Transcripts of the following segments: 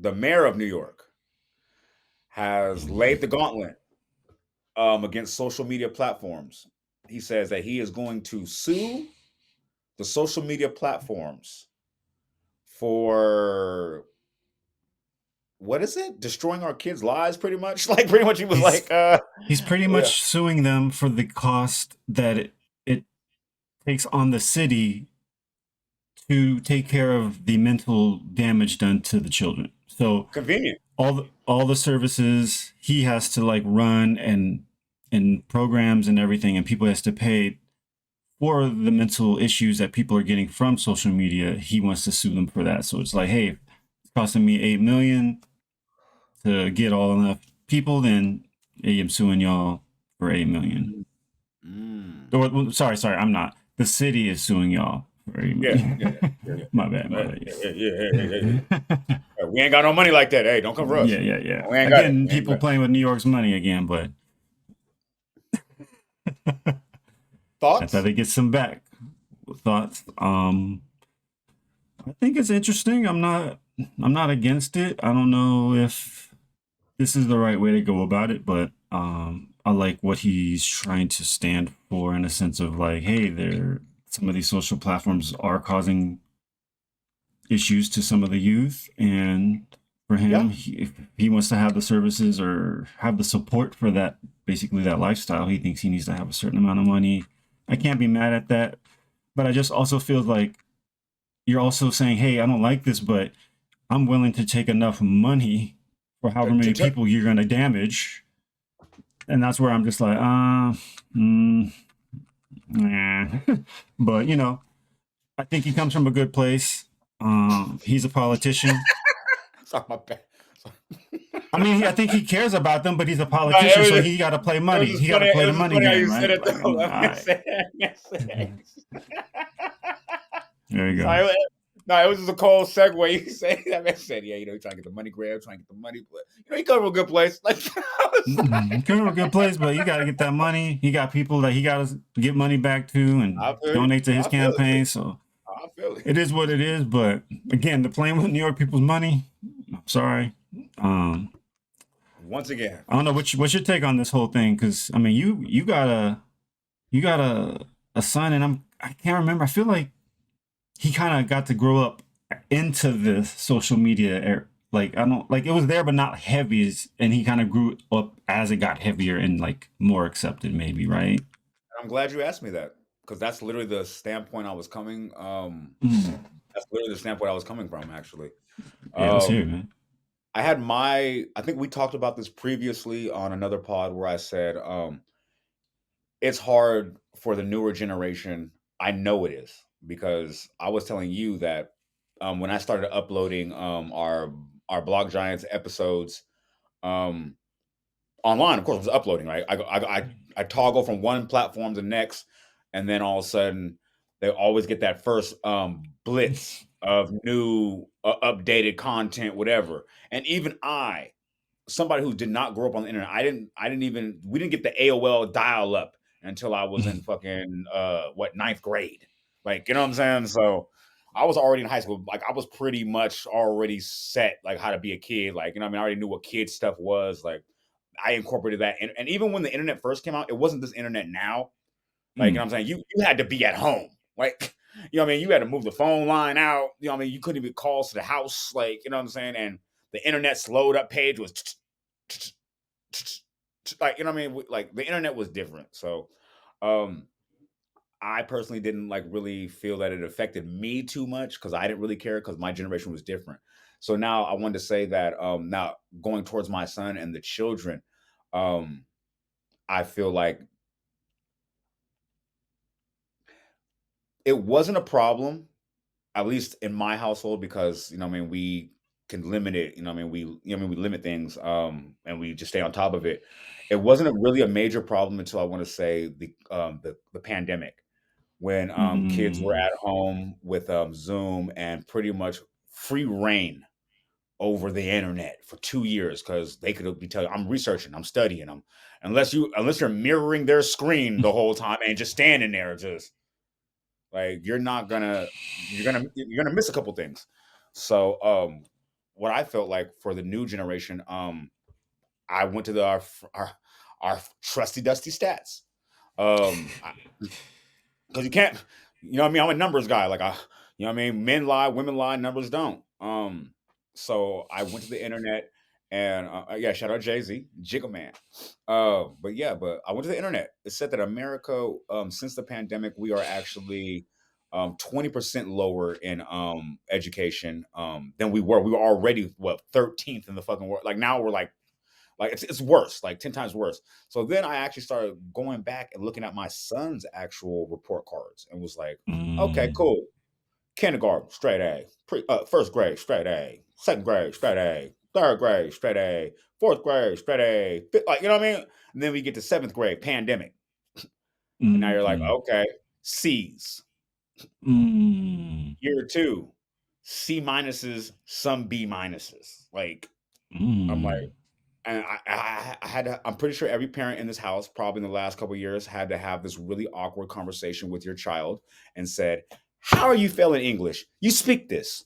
the mayor of New York has laid the gauntlet against social media platforms. He says that he is going to sue the social media platforms for what is it? Destroying our kids' lives, pretty much. Like, pretty much, he was He's like, he's pretty yeah, much suing them for the cost that it takes on the city to take care of the mental damage done to the children. So convenient. all the services he has to like run and programs and everything, and people has to pay for the mental issues that people are getting from social media. He wants to sue them for that. So it's like, hey, it's costing me 8 million to get all enough people, then hey, I'm suing y'all for 8 million. Mm. Or sorry, I'm not. The city is suing y'all for eight Yeah, yeah, million. yeah, yeah, My bad, my yeah, bad. yeah, yeah, yeah, yeah, yeah. We ain't got no money like that. Hey, don't come for us. Yeah. We ain't got it. Again, We ain't got people it. playing with New York's money again, but I thought Thoughts? they get some back. Thoughts? I think it's interesting. I'm not against it. I don't know if this is the right way to go about it, but I like what he's trying to stand for in a sense of like, hey, there some of these social platforms are causing issues to some of the youth, and for Yeah. him, if he wants to have the services or have the support for that, basically that lifestyle, he thinks he needs to have a certain amount of money. I can't be mad at that, but I just also feel like you're also saying, hey, I don't like this, but I'm willing to take enough money for however To many people you're going to damage. And that's where I'm just like, mm, nah. But, I think he comes from a good place. He's a politician. sorry, my bad. Sorry. I mean, I think he cares about them, but he's a No, it politician, was so just, he got to play it was money. just He got to funny. play It the was just money funny how you game, said right? it Like, though. all Let me right, say, let me say. there you go. Sorry, no, it was just a cold segue. You say that man said, "Yeah, you trying to get the money grab, trying to get the money, but he come from a good place." Like, I was Come from a good place, but you got to get that money. He got people that he got to get money back to I and feel you. donate to his I feel it. campaign. So I feel it. it is what it is. But again, the playing with New York people's money. I'm sorry. Um, Once again, I don't know what's your take on this whole thing, because I mean, you got a son, and I can't remember. I feel like he kind of got to grow up into the social media era. Like I don't like it was there, but not heavy. And he kind of grew up as it got heavier and like more accepted, maybe, right? I'm glad you asked me that because that's literally the standpoint I was coming. Mm. That's literally the standpoint I was coming from. Actually, Yeah, let's hear it, um, man. I had my. I think we talked about this previously on another pod where I said, it's hard for the newer generation. I know it is because I was telling you that when I started uploading our Blog Giants episodes um, online, of course, I was uploading. Right, I toggle from one platform to the next, and then all of a sudden they always get that first blitz of new updated content, whatever. And even somebody who did not grow up on the internet. I didn't even we didn't get the AOL dial up until I was in fucking ninth grade. Like, you know what I'm saying? So I was already in high school. Like I was pretty much already set like how to be a kid. Like, you know what I mean? I already knew what kid stuff was. Like I incorporated that. And even when the internet first came out, it wasn't this internet now. Like, you know Mm. what I'm saying? You had to be at home. Like, you know what I mean? You had to move the phone line out. You know what I mean? You couldn't even call to the house. Like, you know what I'm saying? And the internet slowed up page was like, you know what I mean? Like the internet was different. So um I personally didn't like really feel that it affected me too much because I didn't really care because my generation was different. So now I wanted to say that now going towards my son and the children, um I feel like it wasn't a problem, at least in my household, because you know what I mean we can limit it. You know what I mean we limit things and we just stay on top of it. It wasn't really a major problem until I want to say the pandemic when kids were Mm. at home with Zoom and pretty much free reign over the internet for 2 years because they could be telling I'm researching, I'm studying, I'm unless you're mirroring their screen the whole time and just standing there just like you're gonna miss a couple things. So what I felt like for the new generation, I went to our trusty dusty stats. Um, because you can't, you know what I mean? I'm a numbers guy. Like you know what I mean? Men lie, women lie, numbers don't. So I went to the internet and yeah, shout out Jay-Z, Jigga Man. But yeah, but I went to the internet. It said that America, since the pandemic, we are actually 20% lower in education than we were. We were already what 13th in the fucking world. Like now we're like it's worse, like 10 times worse. So then I actually started going back and looking at my son's actual report cards and was like, okay, Mm, cool. Kindergarten, straight A. First grade, straight A. Second grade, straight A. Third grade, straight A. Fourth grade, straight A. Like, you know what I mean? And then we get to seventh grade, pandemic. And now you're like, mm, okay, C's. mm, Year two, C minuses, some B minuses. Like, I'm like, mm. and I had to, I'm pretty sure every parent in this house, probably in the last couple of years, had to have this really awkward conversation with your child and said, "How are you failing English? You speak this,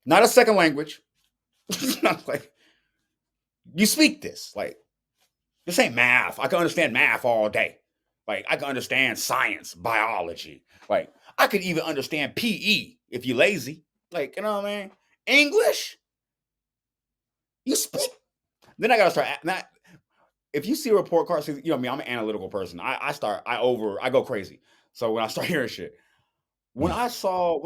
not a second language. Not like you speak this. Like this ain't math. I can understand math all day. Like I can understand science, biology. Like I could even understand PE if you're lazy. Like you know what I mean? English, you speak." Then I gotta start. Not if you see a report card, you know me, I'm an analytical person. I go crazy. So when I start hearing shit, when I saw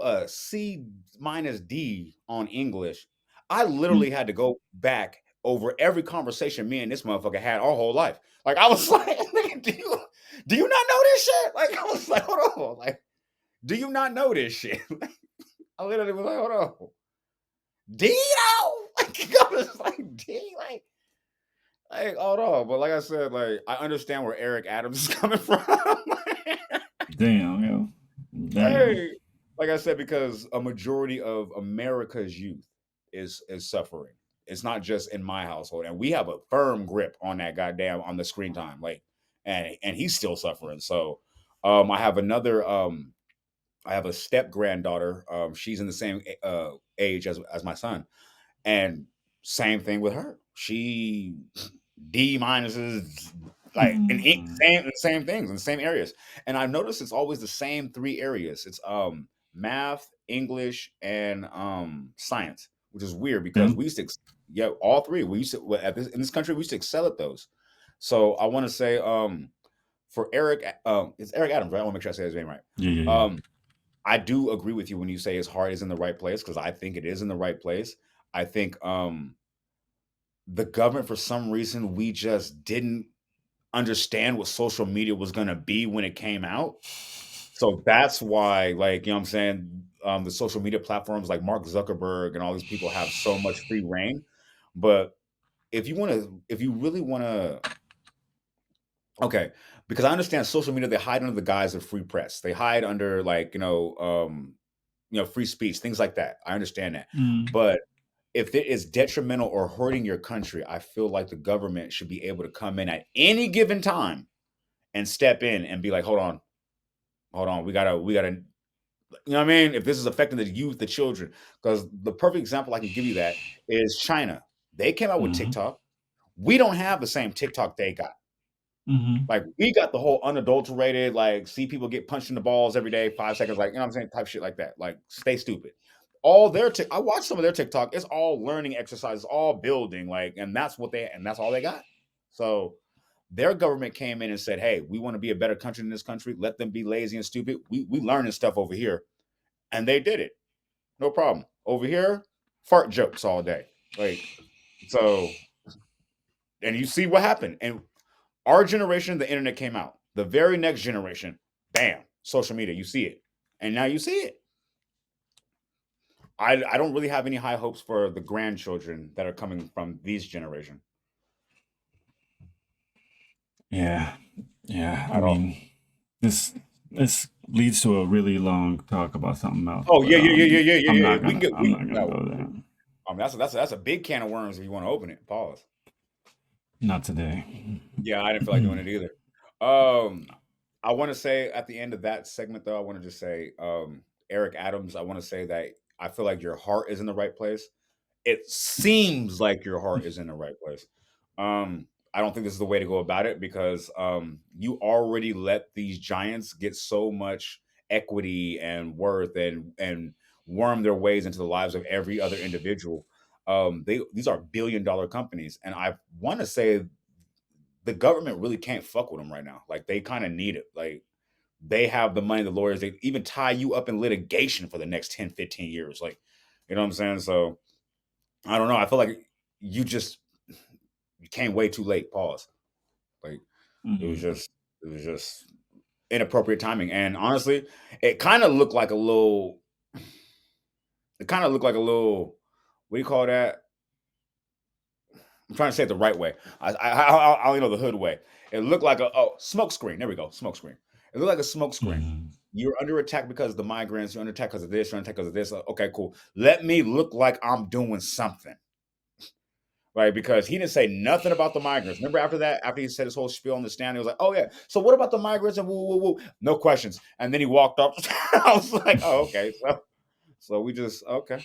a C minus D on English, I literally had to go back over every conversation me and this motherfucker had our whole life. Like I was like, "Nigga, do you not know this shit?" Like I was like, hold on, like, do you not know this shit? I literally was like, hold on. D though? Like I was like, D, like, hold on. But like I said, like I understand where Eric Adams is coming from. Damn, yo. Damn. Hey, like I said, because a majority of America's youth is suffering. It's not just in my household, and we have a firm grip on that goddamn on the screen time. Like, and he's still suffering. So, I have a step granddaughter. She's in the same age as my son, and same thing with her. She D minuses, like in Mm, same things in the same areas. And I've noticed it's always the same three areas. It's math, English, and science, which is weird because them. we used to yeah, all three. We used to in this country we used to excel at those. So I want to say for Eric it's Eric Adams, right? I want to make sure I say his name right. Yeah, yeah, yeah. Um I do agree with you when you say his heart is in the right place because I think it is in the right place. I think the government for some reason we just didn't understand what social media was going to be when it came out. So that's why, like, you know what I'm saying? The social media platforms like Mark Zuckerberg and all these people have so much free reign. But if you really want to, okay, because I understand social media, they hide under the guise of free press. They hide under like, free speech, things like that. I understand that. Mm, But if it is detrimental or hurting your country, I feel like the government should be able to come in at any given time and step in and be like, hold on, we gotta, you know what I mean? If this is affecting the youth, the children, because the perfect example I can give you that is China. They came out with mm-hmm, TikTok. We don't have the same TikTok they got. mm-hmm, Like we got the whole unadulterated, like see people get punched in the balls every day, 5 seconds, like you know what I'm saying, type shit like that. Like stay stupid. All their I watched some of their TikTok. It's all learning exercises, all building, like, and that's all they got. So their government came in and said, "Hey, we want to be a better country in this country. Let them be lazy and stupid. We learning stuff over here," and they did it. No problem. Over here, fart jokes all day. Like so, and you see what happened. And our generation, the internet came out. The very next generation, bam, social media. You see it, and now you see it. I don't really have any high hopes for the grandchildren that are coming from these generation yeah, yeah. I at all. mean, this this leads to a really long talk about something else, Oh but yeah, yeah, yeah, yeah, yeah, yeah, yeah. We can get I'm we. not gonna No, go there. that's a big can of worms if you want to open it. Pause. Not today. Yeah, I didn't feel like doing it either. I want to say at the end of that segment though, I want to just say, Eric Adams, I want to say that I feel like your heart is in the right place. It seems like your heart is in the right place. I don't think this is the way to go about it because you already let these giants get so much equity and worth and worm their ways into the lives of every other individual. These are billion-dollar companies, and I want to say the government really can't fuck with them right now. Like they kind of need it. Like they have the money, the lawyers, they even tie you up in litigation for the next 10, 15 years. Like, you know what I'm saying? So I don't know. I feel like you just you came way too late. Pause. Like it was Mm. just it was just inappropriate timing. And honestly, it kind of looked like a little. It kind of looked like a little. What do you call that? I'm trying to say it the right way. I only know the hood way. It looked like a smoke screen. There we go, smoke screen. It looked like a smoke screen. Mm. You're under attack because of the migrants. You're under attack because of this. You're under attack because of this. Okay, cool. Let me look like I'm doing something, right? Because he didn't say nothing about the migrants. Remember after that, after he said his whole spiel on the stand, he was like, "Oh yeah, so what about the migrants?" And woo woo woo, no questions. And then he walked up. I was like, "Oh okay, so we just okay,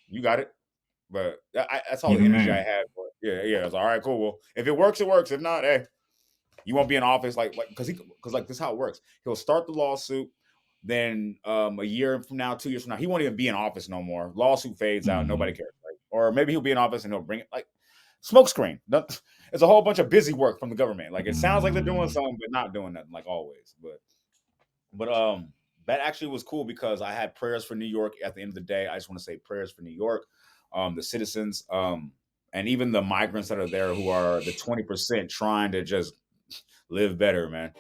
you got it." But that's all the You're the energy I man. had. But yeah, yeah. It's all right, cool. Well, if it works, it works. If not, hey, you won't be in office like because like this is how it works. He'll start the lawsuit. Then a year from now, 2 years from now, he won't even be in office no more. Lawsuit fades out. Nobody Mm. cares. Like, or maybe he'll be in office and he'll bring it like smokescreen. It's a whole bunch of busy work from the government. Like it sounds like they're doing Mm. something, but not doing nothing like always. But that actually was cool because I had prayers for New York at the end of the day. I just want to say prayers for New York, the citizens, and even the migrants that are there who are the 20% trying to just live better, man.